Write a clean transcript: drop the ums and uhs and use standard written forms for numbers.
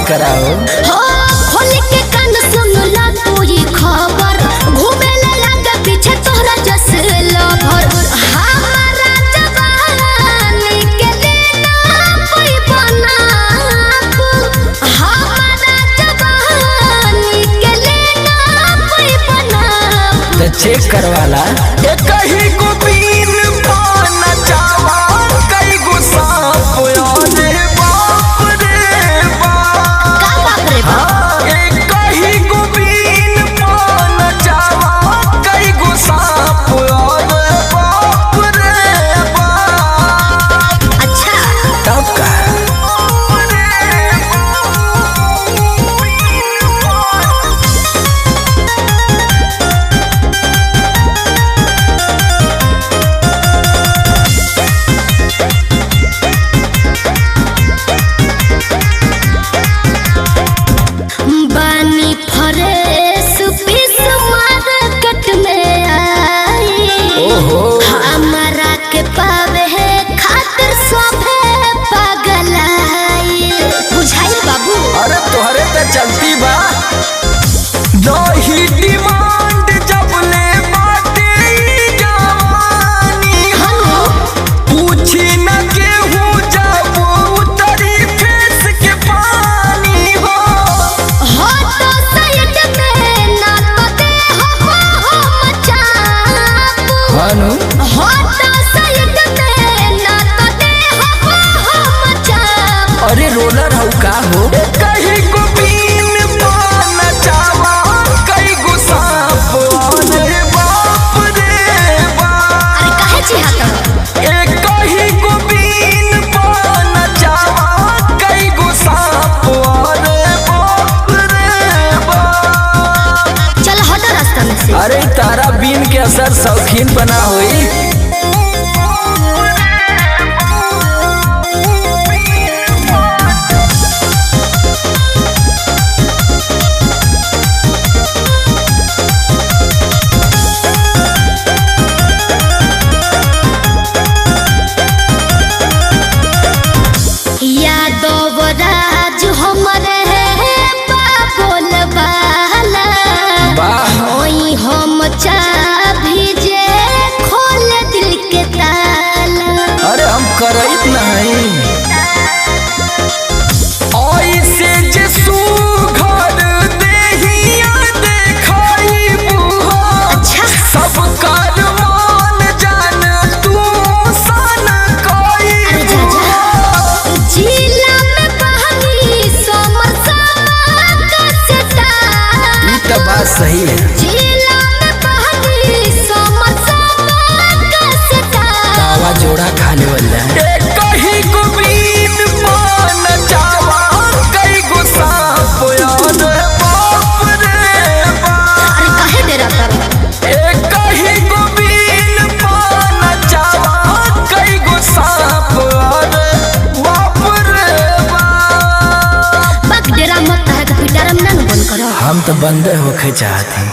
कराओ। खोल के कान सुन ला तू ये खबर, घूमे लगा पीछे तोहरा जस लभर। हमारा जवानी के लेना कोई बना, हमारा जवानी के लेना कोई बना। तो चेक करवाला। कहीं को बीन पाना चावा, कई को सांप रे बाप रे बाप। का बाप रे बाप? कहीं को बीन पाना चावा, कई को सांप रे बाप रे बाप। अच्छा तब का बानी फरेस पीस मार्केट में आई। ओहो। हमारा के पावे है खातिर सोभे पागल आई। बुझाई बाबू। अरे तोहरे तो चलती बा। दही डिमांड जब ले बाटे जवानी हो, पूछी न केहू जब उतरी फेस के पानी हो। हो तो साइड में ना तो दे हम चापू। भानु हो तो साइड में ना तो दे हम चापू। अरे रोलर हऊ का हो। कहीं को बीन पाना चावा, कई को सांप रे बाप रे बाप। अरे काहे चिहात? कहीं को बीन पाना चावा, कई को सांप रे बाप रे बाप। चल हट रास्ता में से। अरे तारा बीन के असर शौकीन बना हुई। यादव राज हमरे बाबोल वाला। वाह। होई हम चाभी जे खोल दिल के ताला। अरे हम करइत नहीं। ऐसे जे सुघर देहिया देखाई बुहा, अच्छा सब कर मान जान तू सन कोई। अरे जा जा। जिला में बहनी समरसा का सेटा। ई तो बात सही है। जिला में बहनी समरसा का सेटा। तावा जोड़ा खाने वाला है। कहीं को बीन पाना चावा, कई को सांप रे बाप रे बाप। अरे काहे डेरा तर? कहीं को बीन पाना चावा, कई को सांप रे बाप रे बाप। बक डेरा मत है तो पिटारम ना बंद करो। हम तो बंदे होके चाहते हैं।